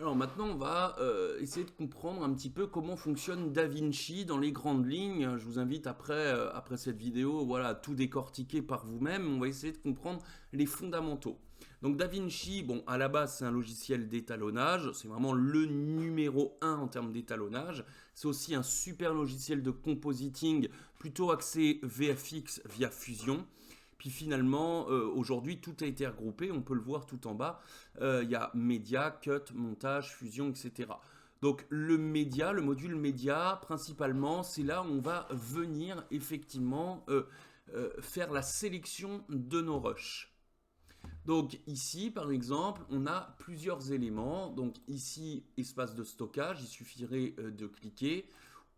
Alors maintenant, on va essayer de comprendre un petit peu comment fonctionne DaVinci dans les grandes lignes. Je vous invite après cette vidéo, voilà, à tout décortiquer par vous-même. On va essayer de comprendre les fondamentaux. Donc DaVinci, bon, à la base, c'est un logiciel d'étalonnage. C'est vraiment le numéro 1 en termes d'étalonnage. C'est aussi un super logiciel de compositing, plutôt axé VFX via Fusion. Puis finalement, aujourd'hui, tout a été regroupé, on peut le voir tout en bas. Il y a média, cut, montage, fusion, etc. Donc le média, le module média, principalement, c'est là où on va venir effectivement faire la sélection de nos rushs. Donc ici, par exemple, on a plusieurs éléments. Donc ici, espace de stockage, il suffirait de cliquer.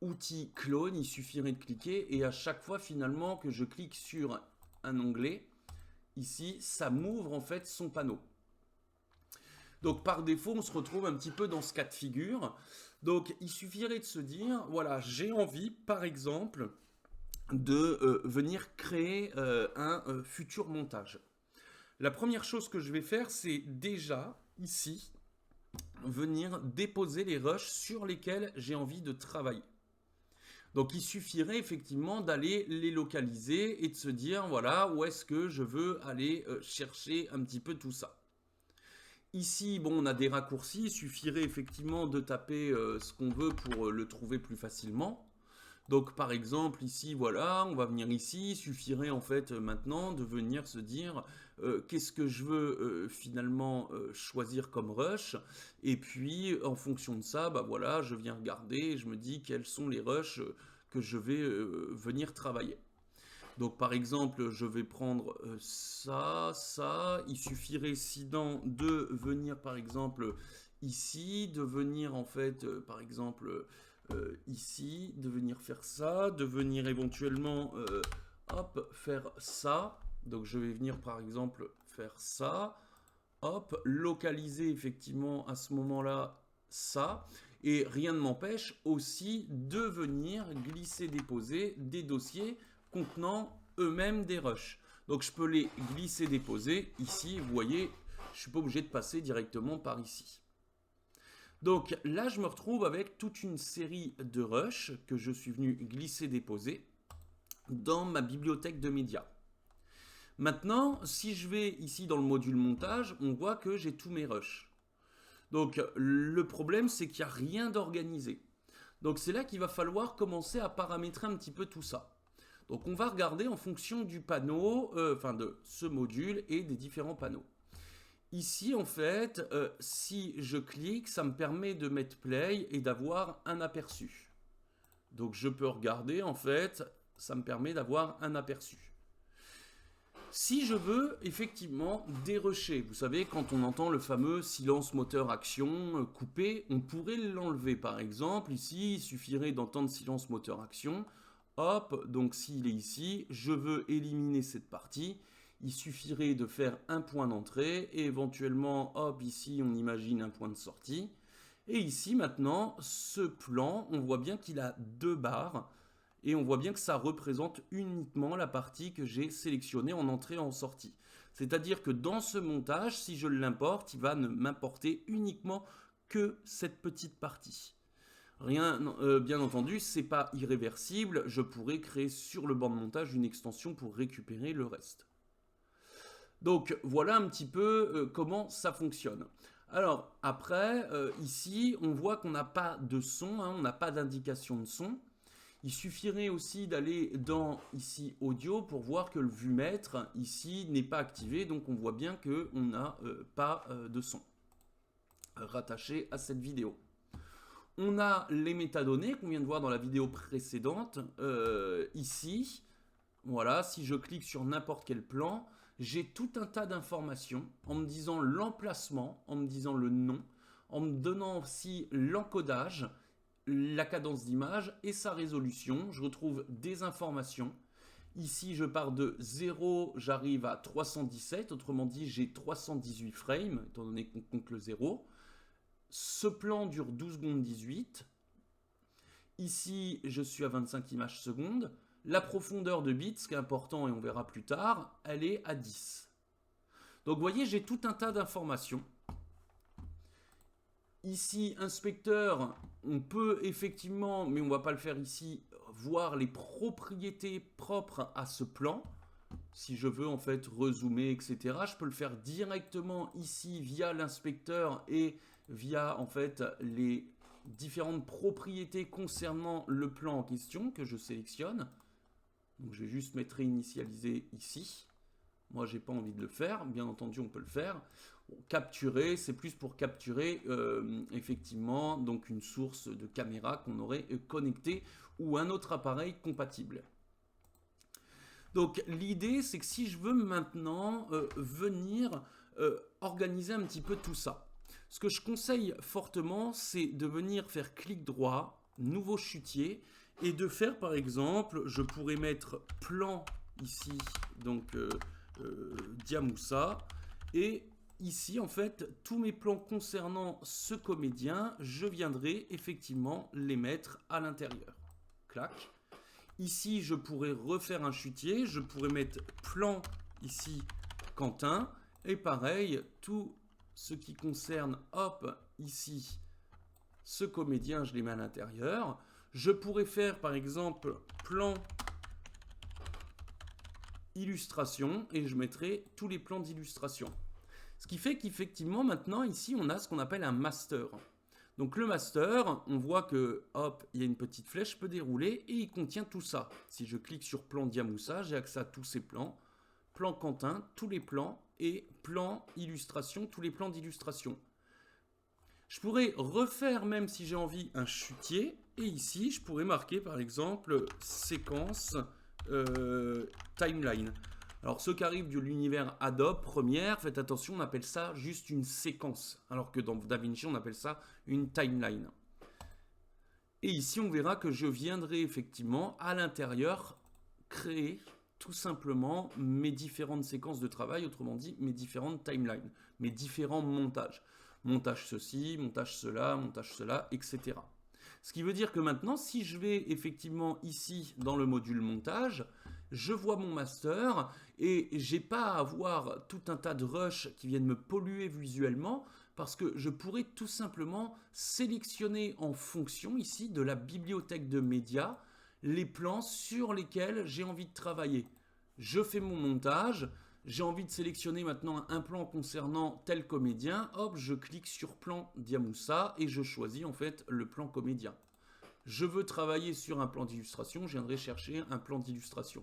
Outil clone, il suffirait de cliquer. Et à chaque fois, finalement, que je clique sur un onglet, ici, ça m'ouvre en fait son panneau. Donc par défaut, on se retrouve un petit peu dans ce cas de figure. Donc il suffirait de se dire, voilà, j'ai envie, par exemple, de venir créer un futur montage. La première chose que je vais faire, c'est déjà, ici, venir déposer les rushs sur lesquels j'ai envie de travailler. Donc il suffirait effectivement d'aller les localiser et de se dire, voilà, où est-ce que je veux aller chercher un petit peu tout ça. Ici, bon, on a des raccourcis, il suffirait effectivement de taper ce qu'on veut pour le trouver plus facilement. Donc par exemple ici voilà, on va venir ici, il suffirait en fait maintenant de venir se dire qu'est-ce que je veux finalement choisir comme rush, et puis en fonction de ça, bah voilà, je viens regarder et je me dis quels sont les rushs que je vais venir travailler. Donc par exemple, je vais prendre ça, il suffirait sinon de venir par exemple ici, de venir en fait par exemple ici, de venir faire ça, de venir éventuellement hop, faire ça. Donc je vais venir par exemple faire ça, hop, localiser effectivement à ce moment-là ça, et rien ne m'empêche aussi de venir glisser, déposer des dossiers contenant eux-mêmes des rushs. Donc je peux les glisser, déposer ici, vous voyez, je ne suis pas obligé de passer directement par ici. Donc là, je me retrouve avec toute une série de rushs que je suis venu glisser, déposer dans ma bibliothèque de médias. Maintenant, si je vais ici dans le module montage, on voit que j'ai tous mes rushs. Donc le problème, c'est qu'il n'y a rien d'organisé. Donc c'est là qu'il va falloir commencer à paramétrer un petit peu tout ça. Donc on va regarder en fonction du panneau, de ce module et des différents panneaux. Ici, en fait, si je clique, ça me permet de mettre play et d'avoir un aperçu. Donc je peux regarder, en fait, ça me permet d'avoir un aperçu. Si je veux effectivement dérusher, vous savez, quand on entend le fameux silence moteur action coupé, on pourrait l'enlever par exemple. Ici, il suffirait d'entendre silence moteur action. Hop, donc s'il est ici, je veux éliminer cette partie. Il suffirait de faire un point d'entrée et éventuellement, hop, ici, on imagine un point de sortie. Et ici, maintenant, ce plan, on voit bien qu'il a deux barres. Et on voit bien que ça représente uniquement la partie que j'ai sélectionnée en entrée et en sortie. C'est-à-dire que dans ce montage, si je l'importe, il va ne m'importer uniquement que cette petite partie. Rien, bien entendu, c'est pas irréversible. Je pourrais créer sur le banc de montage une extension pour récupérer le reste. Donc voilà un petit peu comment ça fonctionne. Alors après, ici, on voit qu'on n'a pas de son, on n'a pas d'indication de son. Il suffirait aussi d'aller dans ici audio pour voir que le vumètre ici n'est pas activé, donc on voit bien qu'on n'a pas de son rattaché à cette vidéo. On a les métadonnées qu'on vient de voir dans la vidéo précédente ici. Voilà, si je clique sur n'importe quel plan, j'ai tout un tas d'informations en me disant l'emplacement, en me disant le nom, en me donnant aussi l'encodage, la cadence d'image et sa résolution. Je retrouve des informations. Ici, je pars de 0, j'arrive à 317. Autrement dit, j'ai 318 frames, étant donné qu'on compte le 0. Ce plan dure 12 secondes 18. Ici, je suis à 25 images secondes. La profondeur de bits, ce qui est important et on verra plus tard, elle est à 10. Donc, vous voyez, j'ai tout un tas d'informations. Ici, inspecteur, on peut effectivement, mais on ne va pas le faire ici, voir les propriétés propres à ce plan. Si je veux en fait rezoomer, etc., je peux le faire directement ici via l'inspecteur et via en fait les différentes propriétés concernant le plan en question que je sélectionne. Donc je vais juste mettre réinitialiser ici. Moi, j'ai pas envie de le faire. Bien entendu, on peut le faire. Bon, capturer, c'est plus pour capturer effectivement donc une source de caméra qu'on aurait connectée ou un autre appareil compatible. Donc l'idée, c'est que si je veux maintenant venir organiser un petit peu tout ça, ce que je conseille fortement, c'est de venir faire clic droit, nouveau chutier, et de faire par exemple, je pourrais mettre plan ici, donc Diamoussa, et ici en fait, tous mes plans concernant ce comédien, je viendrai effectivement les mettre à l'intérieur. Clac. Ici, je pourrais refaire un chutier, je pourrais mettre plan ici Quentin, et pareil, tout ce qui concerne, hop, ici, ce comédien, je les mets à l'intérieur. Je pourrais faire par exemple plan illustration, et je mettrai tous les plans d'illustration. Ce qui fait qu'effectivement, maintenant, ici, on a ce qu'on appelle un master. Donc le master, on voit que, hop, il y a une petite flèche, je peux dérouler et il contient tout ça. Si je clique sur plan Diamoussa, j'ai accès à tous ces plans. Plan Quentin, tous les plans et plan illustration, tous les plans d'illustration. Je pourrais refaire, même si j'ai envie, un chutier. Et ici, je pourrais marquer par exemple séquence timeline. Alors, ceux qui arrivent de l'univers Adobe Premiere, faites attention, on appelle ça juste une séquence. Alors que dans DaVinci, on appelle ça une timeline. Et ici, on verra que je viendrai effectivement à l'intérieur créer tout simplement mes différentes séquences de travail, autrement dit, mes différentes timelines, mes différents montages. Montage ceci, montage cela, etc. Ce qui veut dire que maintenant, si je vais effectivement ici dans le module montage, je vois mon master et j'ai pas à avoir tout un tas de rushs qui viennent me polluer visuellement parce que je pourrais tout simplement sélectionner en fonction ici de la bibliothèque de médias les plans sur lesquels j'ai envie de travailler. Je fais mon montage, j'ai envie de sélectionner maintenant un plan concernant tel comédien, hop, je clique sur plan Diamoussa et je choisis en fait le plan comédien. Je veux travailler sur un plan d'illustration, je viendrai chercher un plan d'illustration.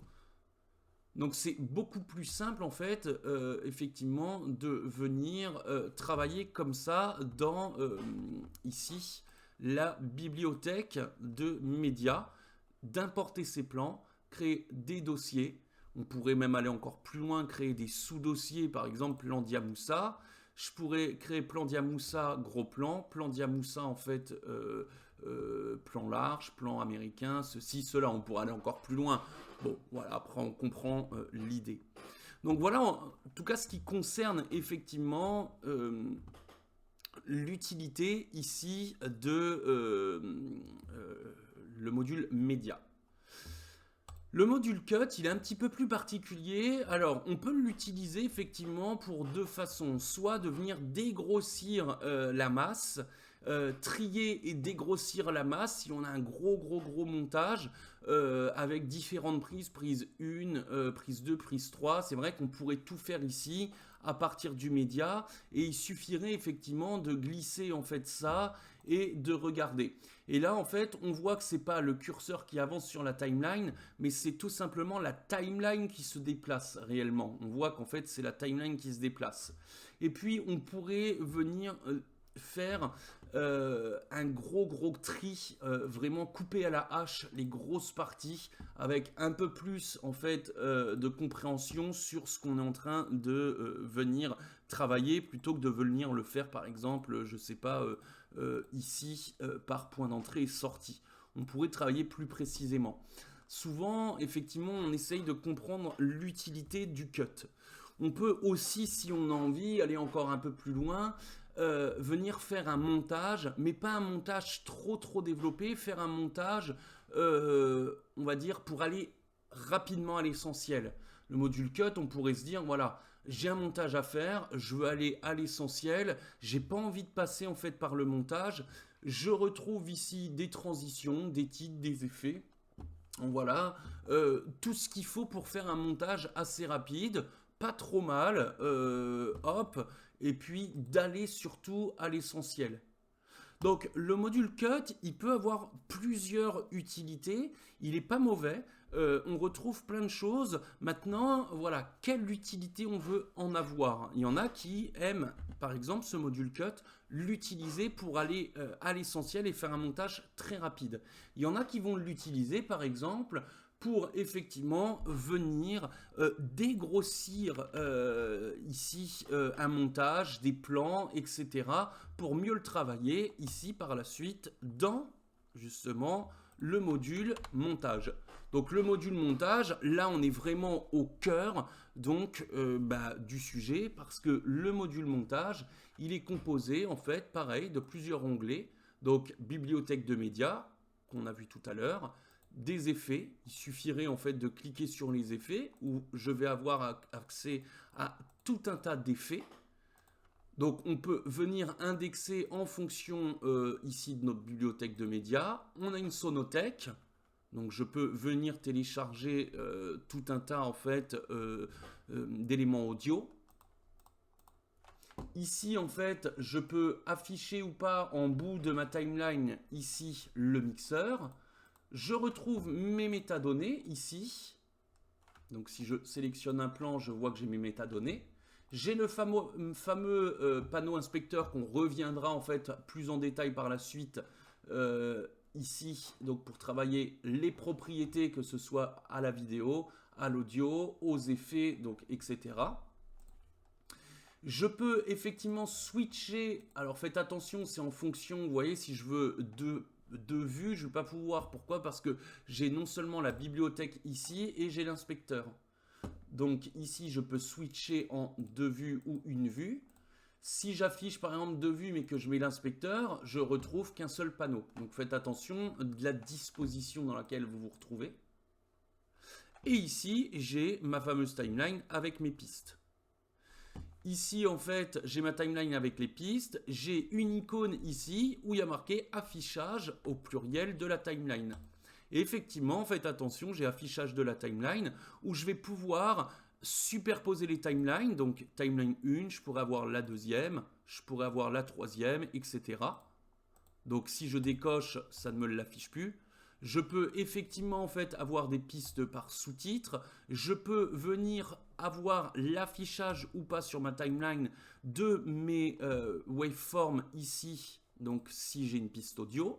Donc c'est beaucoup plus simple en fait, effectivement, de venir travailler comme ça dans, ici, la bibliothèque de médias, d'importer ces plans, créer des dossiers. On pourrait même aller encore plus loin, créer des sous-dossiers, par exemple plan Diamoussa. Je pourrais créer plan Diamoussa, gros plan Diamoussa en fait, plan large, plan américain, ceci, cela. On pourrait aller encore plus loin. Bon, voilà, après on comprend l'idée. Donc voilà, en tout cas, ce qui concerne effectivement l'utilité ici de le module média. Le module cut, il est un petit peu plus particulier. Alors, on peut l'utiliser effectivement pour deux façons. Soit de venir dégrossir la masse, trier et dégrossir la masse si on a un gros montage avec différentes prises, prise 1, prise 2, prise 3. C'est vrai qu'on pourrait tout faire ici à partir du média et il suffirait effectivement de glisser en fait ça et de regarder. Et là en fait on voit que c'est pas le curseur qui avance sur la timeline mais c'est tout simplement la timeline qui se déplace réellement. On voit qu'en fait c'est la timeline qui se déplace. Et puis on pourrait venir faire un gros tri, vraiment couper à la hache les grosses parties avec un peu plus en fait de compréhension sur ce qu'on est en train de venir travailler plutôt que de venir le faire par exemple, je sais pas, ici par point d'entrée et sortie. On pourrait travailler plus précisément. Souvent, effectivement, on essaye de comprendre l'utilité du cut. On peut aussi, si on a envie, aller encore un peu plus loin, venir faire un montage, mais pas un montage trop développé, faire un montage, on va dire, pour aller rapidement à l'essentiel. Le module cut, on pourrait se dire, voilà, j'ai un montage à faire, je veux aller à l'essentiel, j'ai pas envie de passer en fait par le montage. Je retrouve ici des transitions, des titres, des effets. Voilà, tout ce qu'il faut pour faire un montage assez rapide, pas trop mal, hop, et puis d'aller surtout à l'essentiel. Donc le module cut, il peut avoir plusieurs utilités, il n'est pas mauvais, on retrouve plein de choses. Maintenant, voilà, quelle utilité on veut en avoir. Il y en a qui aiment, par exemple, ce module cut, l'utiliser pour aller à l'essentiel et faire un montage très rapide. Il y en a qui vont l'utiliser, par exemple, pour effectivement venir dégrossir ici un montage, des plans, etc. pour mieux le travailler ici par la suite dans justement le module montage. Donc le module montage, là on est vraiment au cœur donc du sujet parce que le module montage, il est composé en fait pareil de plusieurs onglets. Donc bibliothèque de médias qu'on a vu tout à l'heure, des effets. Il suffirait en fait de cliquer sur les effets où je vais avoir accès à tout un tas d'effets. Donc on peut venir indexer en fonction ici de notre bibliothèque de médias. On a une sonothèque. Donc je peux venir télécharger tout un tas en fait d'éléments audio. Ici en fait je peux afficher ou pas en bout de ma timeline ici le mixeur. Je retrouve mes métadonnées ici. Donc si je sélectionne un plan, je vois que j'ai mes métadonnées. J'ai le fameux panneau inspecteur qu'on reviendra en fait plus en détail par la suite ici, donc pour travailler les propriétés, que ce soit à la vidéo, à l'audio, aux effets, donc etc. Je peux effectivement switcher, alors faites attention, c'est en fonction, vous voyez, si je veux de vue, je ne vais pas pouvoir. Pourquoi? Parce que j'ai non seulement la bibliothèque ici et j'ai l'inspecteur. Donc ici, je peux switcher en deux vues ou une vue. Si j'affiche par exemple deux vues mais que je mets l'inspecteur, je retrouve qu'un seul panneau. Donc faites attention de la disposition dans laquelle vous vous retrouvez. Et ici, j'ai ma fameuse timeline avec mes pistes. Ici, en fait, j'ai ma timeline avec les pistes. J'ai une icône ici où il y a marqué affichage au pluriel de la timeline. Et effectivement, faites attention, j'ai affichage de la timeline où je vais pouvoir superposer les timelines. Donc, timeline 1, je pourrais avoir la deuxième, je pourrais avoir la troisième, etc. Donc, si je décoche, ça ne me l'affiche plus. Je peux effectivement en fait avoir des pistes par sous-titres. Je peux venir avoir l'affichage ou pas sur ma timeline de mes waveforms ici. Donc si j'ai une piste audio.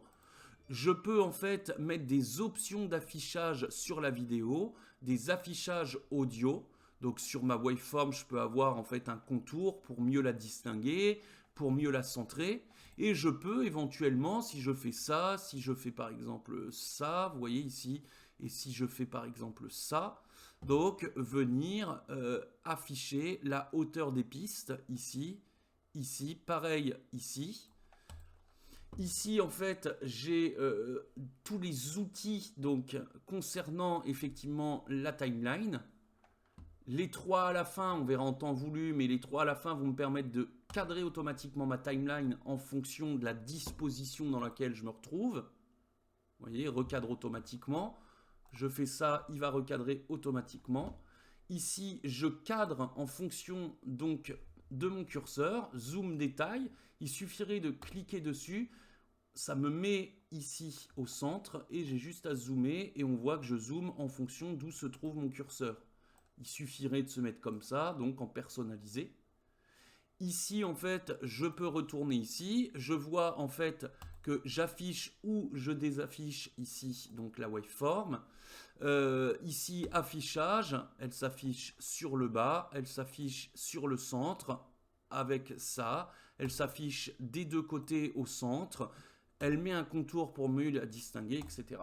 Je peux en fait mettre des options d'affichage sur la vidéo, des affichages audio. Donc sur ma waveform, je peux avoir en fait un contour pour mieux la distinguer, pour mieux la centrer. Et je peux éventuellement, si je fais ça, si je fais par exemple ça, vous voyez ici, et si je fais par exemple ça, donc venir afficher la hauteur des pistes ici, ici, pareil ici. Ici, en fait, j'ai tous les outils donc, concernant effectivement la timeline. Les trois à la fin, on verra en temps voulu, mais les trois à la fin vont me permettre de cadrer automatiquement ma timeline en fonction de la disposition dans laquelle je me retrouve. Vous voyez, recadre automatiquement. Je fais ça, il va recadrer automatiquement. Ici, je cadre en fonction donc de mon curseur, zoom détail. Il suffirait de cliquer dessus. Ça me met ici au centre et j'ai juste à zoomer et on voit que je zoome en fonction d'où se trouve mon curseur. Il suffirait de se mettre comme ça, donc en personnalisé. Ici, en fait, je peux retourner ici. Je vois en fait que j'affiche ou je désaffiche ici, donc la waveform. Ici, affichage, elle s'affiche sur le bas, elle s'affiche sur le centre avec ça. Elle s'affiche des deux côtés au centre. Elle met un contour pour mieux la distinguer, etc.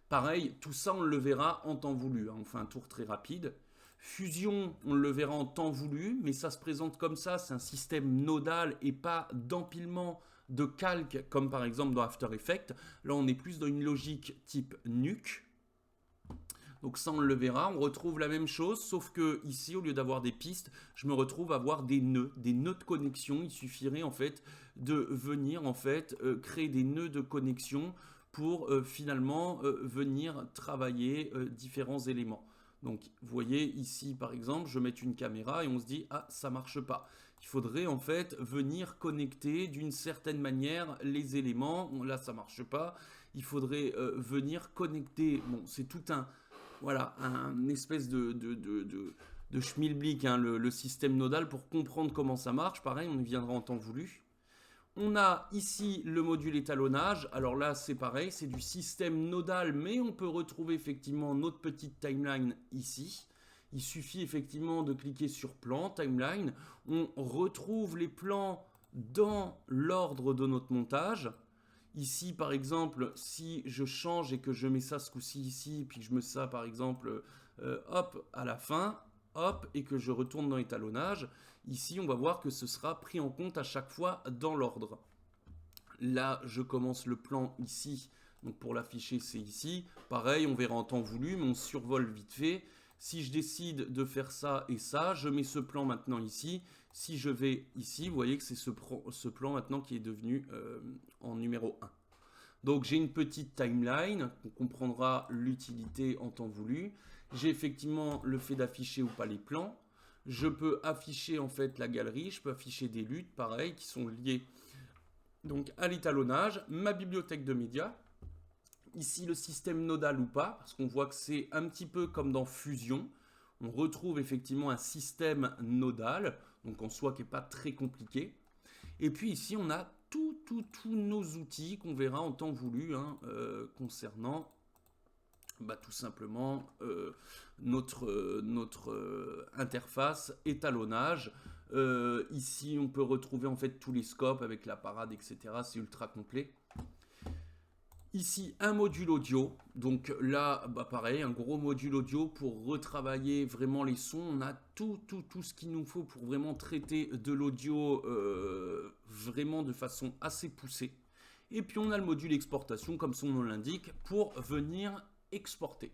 Pareil, tout ça, on le verra en temps voulu. On fait un tour très rapide. Fusion, on le verra en temps voulu, mais ça se présente comme ça. C'est un système nodal et pas d'empilement de calque, comme par exemple dans After Effects. Là, on est plus dans une logique type nuke. Donc ça, on le verra. On retrouve la même chose, sauf que ici, au lieu d'avoir des pistes, je me retrouve à avoir des nœuds de connexion. Il suffirait en fait de venir en fait créer des nœuds de connexion pour finalement venir travailler différents éléments. Donc vous voyez ici par exemple, je vais mettre une caméra et on se dit ah ça marche pas. Il faudrait en fait venir connecter d'une certaine manière les éléments. Bon, là ça marche pas. Il faudrait venir connecter. Bon c'est tout un voilà un espèce de schmilblick hein, le système nodal pour comprendre comment ça marche. Pareil on y viendra en temps voulu. On a ici le module étalonnage. Alors là, c'est pareil, c'est du système nodal, mais on peut retrouver effectivement notre petite timeline ici. Il suffit effectivement de cliquer sur plan, timeline. On retrouve les plans dans l'ordre de notre montage. Ici, par exemple, si je change et que je mets ça ce coup-ci ici, puis que je mets ça, par exemple, hop, à la fin, hop, et que je retourne dans l'étalonnage, ici, on va voir que ce sera pris en compte à chaque fois dans l'ordre. Là, je commence le plan ici. Donc pour l'afficher, c'est ici. Pareil, on verra en temps voulu, mais on survole vite fait. Si je décide de faire ça et ça, je mets ce plan maintenant ici. Si je vais ici, vous voyez que c'est ce plan maintenant qui est devenu en numéro 1. Donc j'ai une petite timeline, on comprendra l'utilité en temps voulu. J'ai effectivement le fait d'afficher ou pas les plans. Je peux afficher en fait la galerie, je peux afficher des luttes, pareil, qui sont liées donc à l'étalonnage, ma bibliothèque de médias. Ici le système nodal ou pas, parce qu'on voit que c'est un petit peu comme dans Fusion. On retrouve effectivement un système nodal, donc en soi qui n'est pas très compliqué. Et puis ici on a tous nos outils qu'on verra en temps voulu hein, concernant tout simplement notre interface étalonnage. Ici, on peut retrouver en fait tous les scopes avec la parade, etc. C'est ultra complet. Ici, un module audio. Donc là, pareil, un gros module audio pour retravailler vraiment les sons. On a tout ce qu'il nous faut pour vraiment traiter de l'audio vraiment de façon assez poussée. Et puis, on a le module exportation, comme son nom l'indique, pour venir exporter.